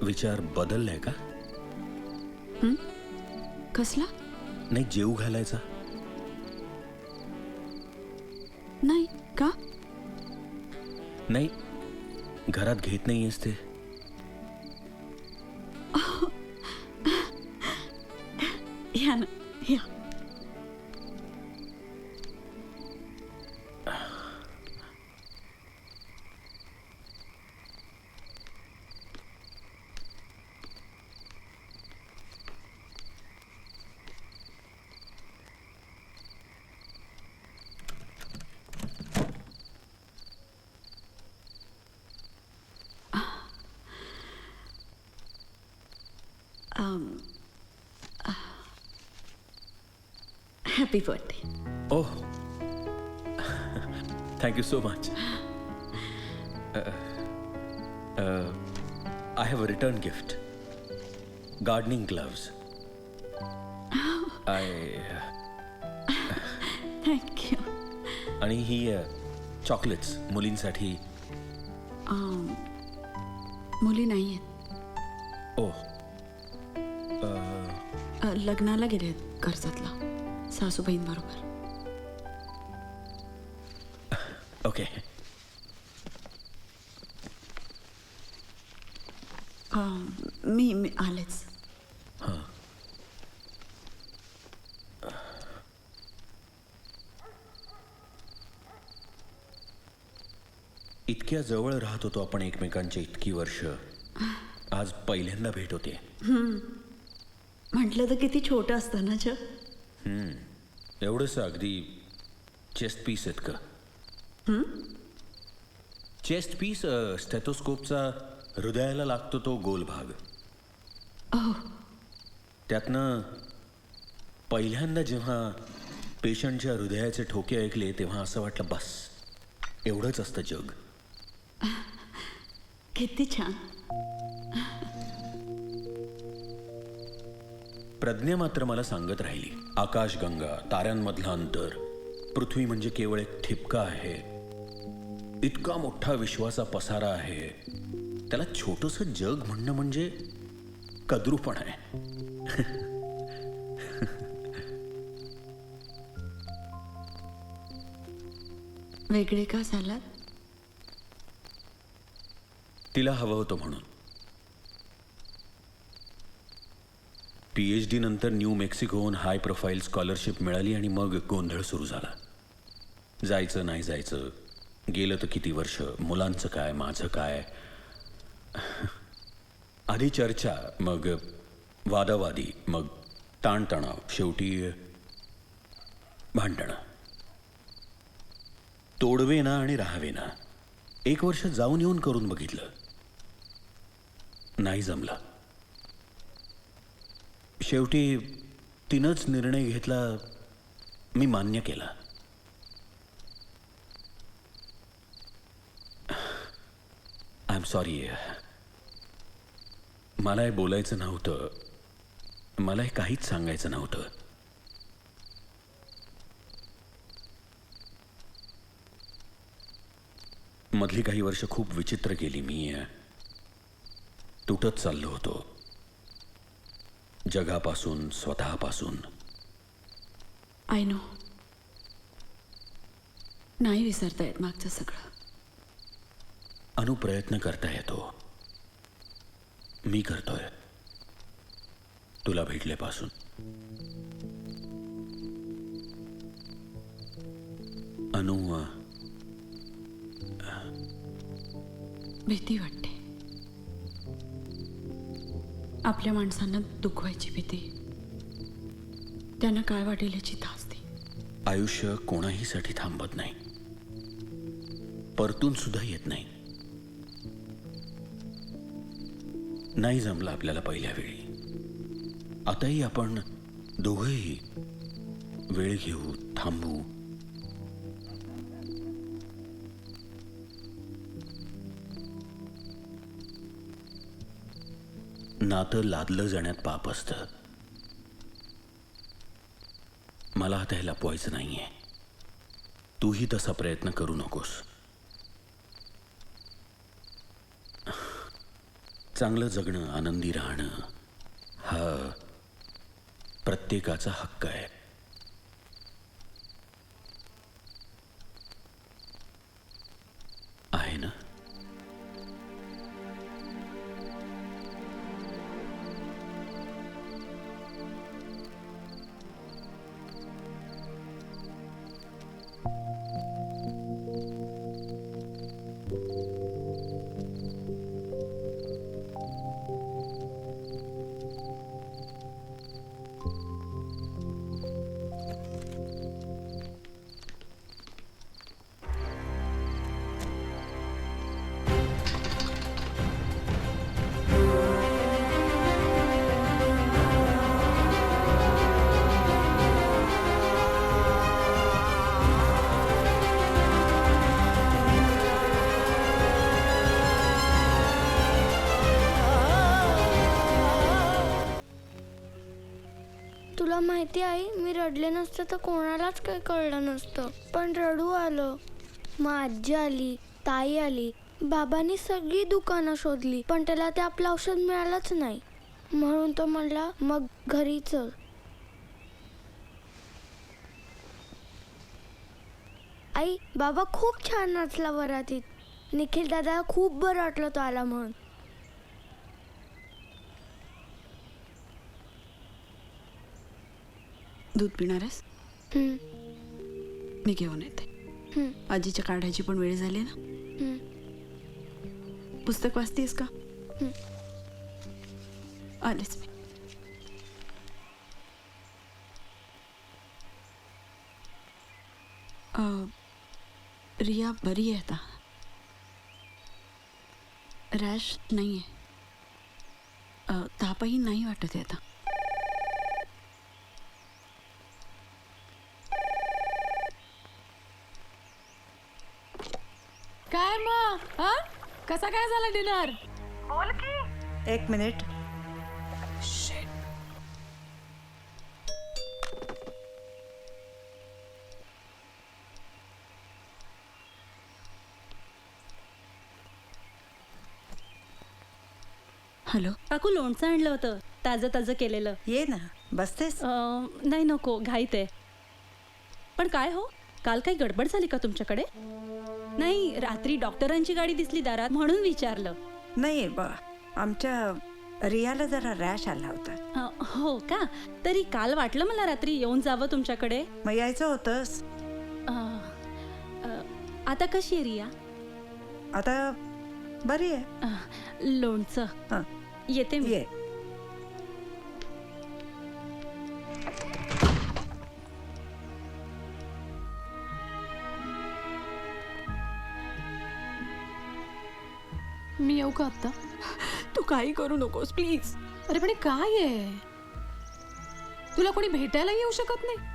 विचार बदललाय का? कसला? नाही, जेवू घालायचा. नाही का? नाही, घरात घेत नाहीयेस ते. या ना, या. Happy birthday. Oh, thank you so much. I have a return gift. Gardening gloves. Thank you. आणि ही चॉकलेट्स मुलींसाठी. मुली नाही आहेत. ओह, लग्नाला गेले आहेत कर्जतला, सासूबाईंबरोबर. ओके. मी आलेच. इतक्या जवळ राहत होतो आपण एकमेकांच्या इतकी वर्ष. आज पहिल्यांदा भेट होते. म्हटलं तर किती छोटं असतं ना जग. एवढंच अगदी चेस्ट पीस आहेत का? चेस्ट पीस, स्टेथोस्कोपचा हृदयाला लागतो तो गोल भाग. त्यातनं पहिल्यांदा जेव्हा पेशंटच्या हृदयाचे ठोके ऐकले तेव्हा असं वाटलं, बस एवढंच असतं जग. किती छान. प्रज्ञा मात्र मला सांगत राहिली, आकाशगंगा, ताऱ्यांमधलं अंतर, पृथ्वी म्हणजे केवळ एक ठिपका आहे. इतका मोठा विश्वाचा पसारा आहे, त्याला छोटंसं जग म्हणणं म्हणजे कद्रूपण आहे. वेगळे का झालात? तिला हवं होतं म्हणून. PhD नंतर न्यू मेक्सिकोहून हाय प्रोफाईल स्कॉलरशिप मिळाली आणि मग गोंधळ सुरू झाला. जायचं नाही जायचं, गेलं तर किती वर्ष, मुलांचं काय, माझं काय. आधी चर्चा, मग वादावादी, मग ताणतणाव, शेवटी भांडणं. तोडवे ना आणि राहावे ना. 1 वर्ष जाऊन येऊन करून बघितलं, नाही जमलं. शेवटी तिनंच निर्णय घेतला, मी मान्य केला. I am sorry. मला हे बोलायचं नव्हतं, मला हे काहीच सांगायचं नव्हतं. मधली काही वर्ष खूप विचित्र गेली. मी तुटत चाललो होतो, जगापासून, स्वतःपासून. I know. नाही विसरता येत मागचं सगळं. अनुप्रयत्न करता येतो. मी करतोय तुला भेटल्यापासून. अनु, भीती वाटते. आपल्या माणसांना दुखवायची भीती. त्यांना काय वाटेल याची धास्ती. आयुष्य कोणाहीसाठी थांबत नाही, परतून सुद्धा येत नाही. नाही जमलं आपल्याला पहिल्या वेळी. आताही आपण दोघंही वेळ घेऊ, थांबू. नातं लादलं जाण्यात पाप असतं. मला आता हे लपवायचं नाहीये. तूही तसा प्रयत्न करू नकोस. चांगलं जगणं, आनंदी राहणं हा प्रत्येकाचा हक्क आहे. आहे ना? तुला माहिती आहे, मी रडले नसते तर कोणालाच काही कळलं नसतं, पण रडू आलं. मग आजी आली, ताई आली, बाबांनी सगळी दुकानं शोधली, पण त्याला ते आपलं औषध मिळालंच नाही. म्हणून तो म्हणला मग घरी चल. आई, बाबा खूप छान नाचला वरातीत. निखिल दादा खूप बरं वाटलं तो आला म्हणून. दूध पिणार आहेस? हम्म, मी घेऊन येते. हम्म, आजीच्या काढायची पण वेळ झाली ना. हम्म, पुस्तक वाचतेस का? हम्म. आलेच मी. रिया बरी आहे आता. रॅश नाही आहे. तापही नाही वाटत आहे आता. काय मग हा कसा काय झाला डिनर? एक मिनिट. हॅलो. काकू लोणचं आणलं होतं, ताजं ताजं केलेलं. ये ना, बसतेस? नाही नको, घाईत आहे. पण काय हो, काल काही गडबड झाली का तुमच्याकडे? नाही, रात्री डॉक्टरांची गाडी दिसली दारात म्हणून विचारलं. नाही बा, आमच्या रियाला जरा रॅश आला होता. हो का? तरी काल वाटलं मला रात्री येऊन जावं तुमच्याकडे. मग यायचं होतंस. आता कशी आहे रिया? आता बरी आहे. लोणचं हं, येते मी. ये. मी येऊ का आत्ता? तू काही करू नकोस प्लीज. अरे पण हे काय आहे? तुला कोणी भेटायला येऊ शकत नाही?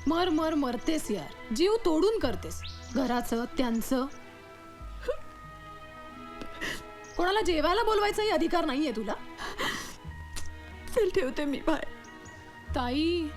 मर मर मरतेस यार, जीव तोडून करतेस. घराचं त्यांचं. कोणाला जेवायला बोलवायचाही अधिकार नाहीये तुला. चल ठेवते मी. बाय. ताई,